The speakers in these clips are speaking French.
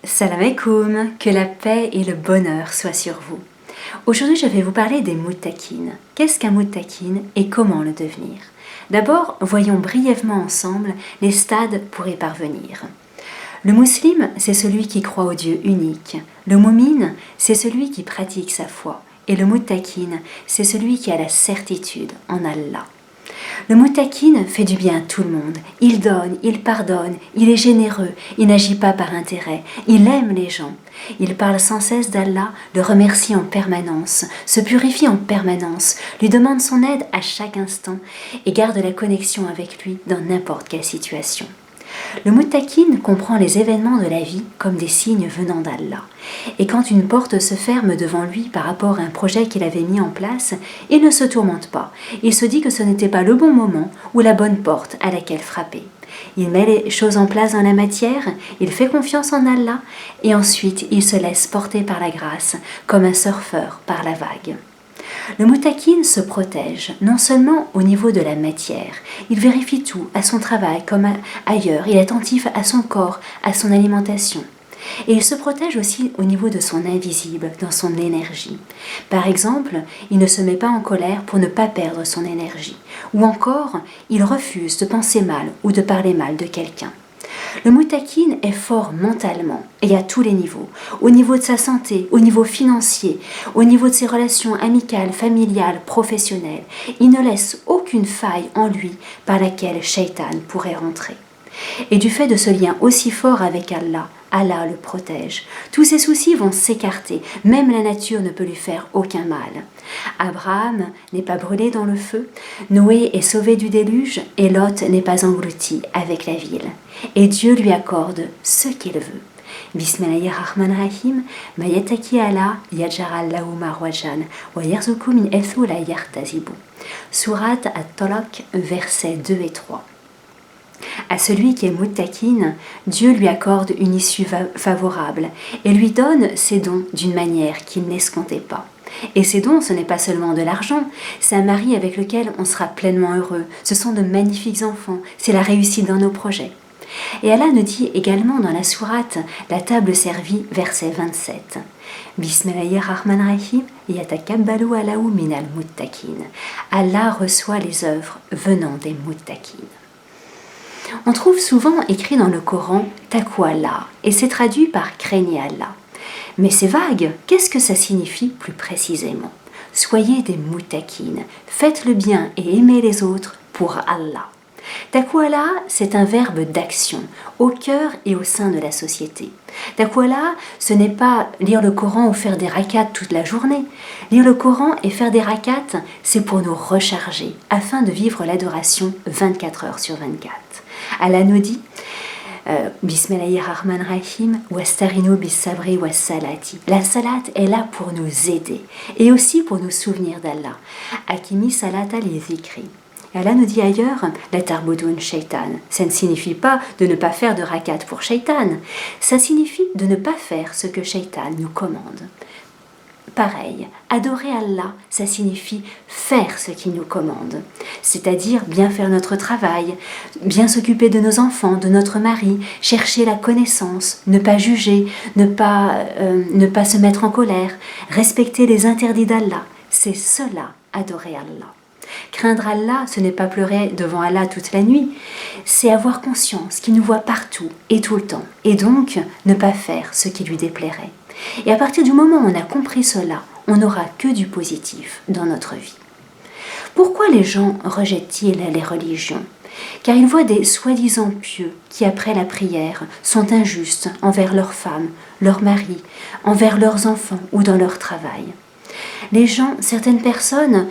Salam alaikum, que la paix et le bonheur soient sur vous. Aujourd'hui, je vais vous parler des muttaqin. Qu'est-ce qu'un muttaqin et comment le devenir? D'abord, voyons brièvement ensemble les stades pour y parvenir. Le musulman, c'est celui qui croit au Dieu unique. Le mu'min, c'est celui qui pratique sa foi. Et le muttaqin, c'est celui qui a la certitude en Allah. Le muttaqin fait du bien à tout le monde. Il donne, il pardonne, il est généreux, il n'agit pas par intérêt, il aime les gens. Il parle sans cesse d'Allah, le remercie en permanence, se purifie en permanence, lui demande son aide à chaque instant et garde la connexion avec lui dans n'importe quelle situation. Le muttaqin comprend les événements de la vie comme des signes venant d'Allah. Et quand une porte se ferme devant lui par rapport à un projet qu'il avait mis en place, il ne se tourmente pas. Il se dit que ce n'était pas le bon moment ou la bonne porte à laquelle frapper. Il met les choses en place dans la matière, il fait confiance en Allah et ensuite il se laisse porter par la grâce comme un surfeur par la vague. Le muttaqin se protège, non seulement au niveau de la matière, il vérifie tout, à son travail comme ailleurs, il est attentif à son corps, à son alimentation. Et il se protège aussi au niveau de son invisible, dans son énergie. Par exemple, il ne se met pas en colère pour ne pas perdre son énergie. Ou encore, il refuse de penser mal ou de parler mal de quelqu'un. Le muttaqin est fort mentalement et à tous les niveaux, au niveau de sa santé, au niveau financier, au niveau de ses relations amicales, familiales, professionnelles. Il ne laisse aucune faille en lui par laquelle Shaitan pourrait rentrer. Et du fait de ce lien aussi fort avec Allah, Allah le protège. Tous ses soucis vont s'écarter, même la nature ne peut lui faire aucun mal. Abraham n'est pas brûlé dans le feu, Noé est sauvé du déluge et Lot n'est pas englouti avec la ville. Et Dieu lui accorde ce qu'il veut. Bismillahirrahmanirrahim, ma yattaqi Allah yaj'al lahu makhrajan wa yarzuqhu min haythu la yahtasib. Sourate At-Talaq, versets 2 et 3. À celui qui est muttaqin, Dieu lui accorde une issue favorable et lui donne ses dons d'une manière qu'il n'escomptait pas. Et ces dons, ce n'est pas seulement de l'argent, c'est un mari avec lequel on sera pleinement heureux, ce sont de magnifiques enfants, c'est la réussite dans nos projets. Et Allah nous dit également dans la sourate La table servie, verset 27. Bismillahirrahmanirrahim, yatakabbalu Allahu minal muttaqin. Allah reçoit les œuvres venant des muttaqin. On trouve souvent écrit dans le Coran « Taqwa Allah » et c'est traduit par « craignez Allah ». Mais c'est vague, qu'est-ce que ça signifie plus précisément? Soyez des muttaqin, faites le bien et aimez les autres pour Allah. Taqwa Allah, c'est un verbe d'action, au cœur et au sein de la société. Taqwa Allah, ce n'est pas lire le Coran ou faire des rakats toute la journée. Lire le Coran et faire des rakats, c'est pour nous recharger, afin de vivre l'adoration 24 heures sur 24. Allah nous dit Bismillahirrahmanirrahim Wastarinu bis sabri was salati. La salat est là pour nous aider et aussi pour nous souvenir d'Allah. Akimi salata li zikri. Allah nous dit ailleurs la tarbudun shaitan. Ça ne signifie pas de ne pas faire de rakat pour shaitan. Ça signifie de ne pas faire ce que shaitan nous commande. Pareil, adorer Allah, ça signifie faire ce qu'il nous commande, c'est-à-dire bien faire notre travail, bien s'occuper de nos enfants, de notre mari, chercher la connaissance, ne pas juger, ne pas se mettre en colère, respecter les interdits d'Allah. C'est cela, adorer Allah. Craindre Allah, ce n'est pas pleurer devant Allah toute la nuit, c'est avoir conscience qu'il nous voit partout et tout le temps, et donc ne pas faire ce qui lui déplairait. Et à partir du moment où on a compris cela, on n'aura que du positif dans notre vie. Pourquoi les gens rejettent-ils les religions? Car ils voient des soi-disant pieux qui, après la prière, sont injustes envers leurs femmes, leurs maris, envers leurs enfants ou dans leur travail. Les gens, certaines personnes,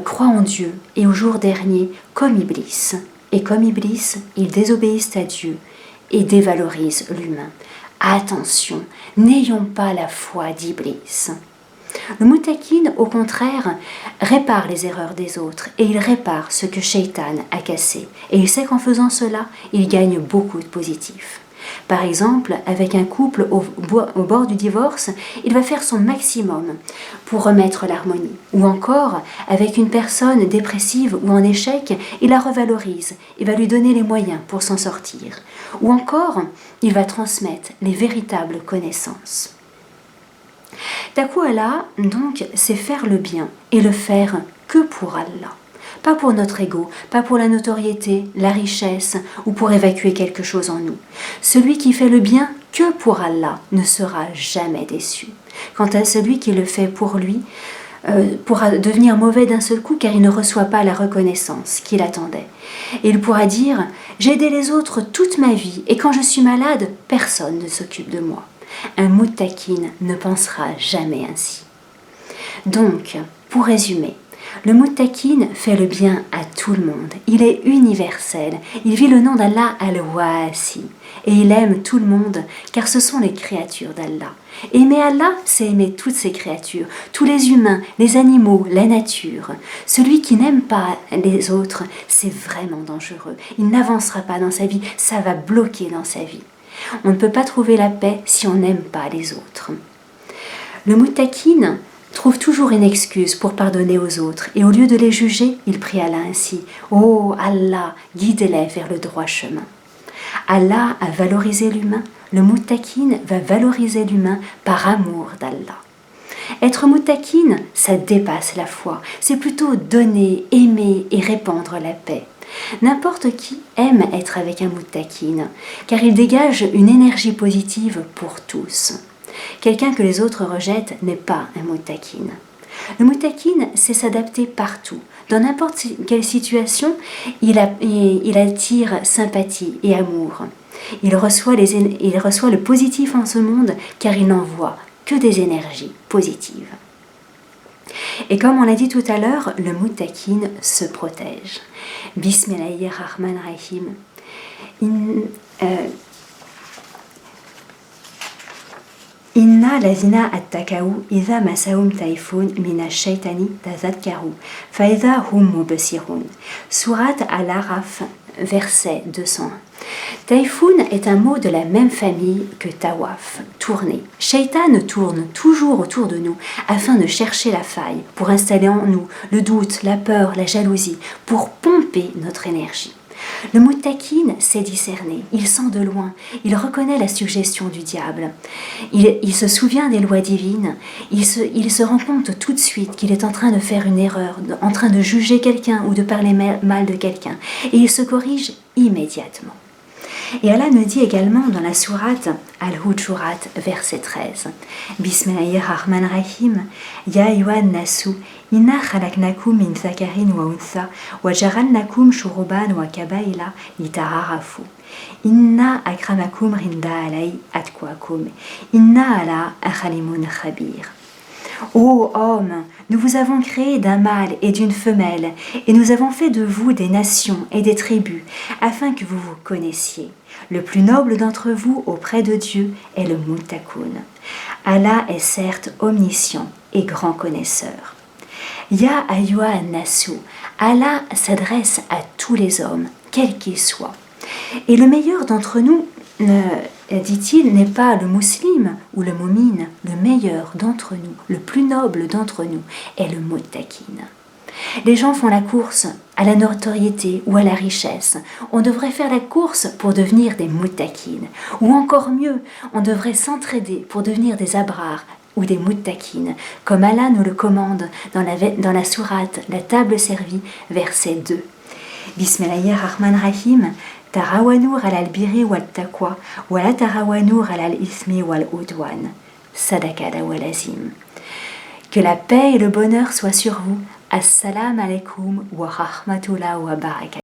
croient en Dieu et au jour dernier comme Iblis. Et comme Iblis, ils désobéissent à Dieu et dévalorisent l'humain. Attention, n'ayons pas la foi d'Iblis. Le muttaqin, au contraire, répare les erreurs des autres et il répare ce que Shaitan a cassé. Et il sait qu'en faisant cela, il gagne beaucoup de positif. Par exemple, avec un couple au bord du divorce, il va faire son maximum pour remettre l'harmonie. Ou encore, avec une personne dépressive ou en échec, il la revalorise, il va lui donner les moyens pour s'en sortir. Ou encore, il va transmettre les véritables connaissances. Taqwa, donc, c'est faire le bien et le faire que pour Allah. Pas pour notre ego, pas pour la notoriété, la richesse ou pour évacuer quelque chose en nous. Celui qui fait le bien que pour Allah ne sera jamais déçu. Quant à celui qui le fait pour lui, pourra devenir mauvais d'un seul coup car il ne reçoit pas la reconnaissance qu'il attendait. Et il pourra dire « J'ai aidé les autres toute ma vie et quand je suis malade, personne ne s'occupe de moi ». Un muttaqin ne pensera jamais ainsi. Donc, pour résumer, le muttaqin fait le bien à tout le monde. Il est universel. Il vit le nom d'Allah al-Wasi. Et il aime tout le monde, car ce sont les créatures d'Allah. Aimer Allah, c'est aimer toutes ces créatures, tous les humains, les animaux, la nature. Celui qui n'aime pas les autres, c'est vraiment dangereux. Il n'avancera pas dans sa vie, ça va bloquer dans sa vie. On ne peut pas trouver la paix si on n'aime pas les autres. Le muttaqin trouve toujours une excuse pour pardonner aux autres et au lieu de les juger, il prie Allah ainsi « Oh Allah, guide-les vers le droit chemin ». Allah a valorisé l'humain, le muttaqin va valoriser l'humain par amour d'Allah. Être muttaqin, ça dépasse la foi, c'est plutôt donner, aimer et répandre la paix. N'importe qui aime être avec un muttaqin, car il dégage une énergie positive pour tous. Quelqu'un que les autres rejettent n'est pas un muttaqin. Le muttaqin, c'est s'adapter partout. Dans n'importe quelle situation, il attire sympathie et amour. Il reçoit le positif en ce monde car il n'envoie que des énergies positives. Et comme on l'a dit tout à l'heure, le muttaqin se protège. Bismillahirrahmanirrahim. Inna lazina attaqaw idha masahum taifun mina shaitani tazakkaru fa idha hum mubsirun. Sourate Al-Araf, verset 201. Taïfoun est un mot de la même famille que tawaf, tourner. Shaitan tourne toujours autour de nous afin de chercher la faille, pour installer en nous le doute, la peur, la jalousie, pour pomper notre énergie. Le muttaqin sait discerner, il sent de loin, il reconnaît la suggestion du diable, il se souvient des lois divines, il se rend compte tout de suite qu'il est en train de faire une erreur, en train de juger quelqu'un ou de parler mal de quelqu'un, et il se corrige immédiatement. Et Allah nous dit également dans la sourate Al-Hujurat, verset 13, Bismillahirrahmanirrahim, Ya ayyuhan nasu, inna khalaqnakum min dhakarin wa untha, wa ja'alnakum shuruban wa kabaila lita'arafu. Inna akramakum rinda alay atqwakum. Inna ala akhalimun khabir. Ô homme, nous vous avons créé d'un mâle et d'une femelle, et nous avons fait de vous des nations et des tribus, afin que vous vous connaissiez. Le plus noble d'entre vous auprès de Dieu est le muttaqun. Allah est certes omniscient et grand connaisseur. Ya ayyuhan nasu, Allah s'adresse à tous les hommes, quels qu'ils soient. Et le meilleur d'entre nous, dit-il, n'est pas le musulman ou le mu'min, le meilleur d'entre nous, le plus noble d'entre nous est le muttaqin. Les gens font la course à la notoriété ou à la richesse. On devrait faire la course pour devenir des muttaqin. Ou encore mieux, on devrait s'entraider pour devenir des abrars ou des muttaqin, comme Allah nous le commande dans la sourate La table servie, verset 2. Bismillahirrahmanirrahim. Tarawanour al-birri wal-taqwa, wa la tarawanour al-ismi wal-udwan. Sadaqada wal-azim. Que la paix et le bonheur soient sur vous. Assalamu alaikum wa rahmatullahi wa barakatuh.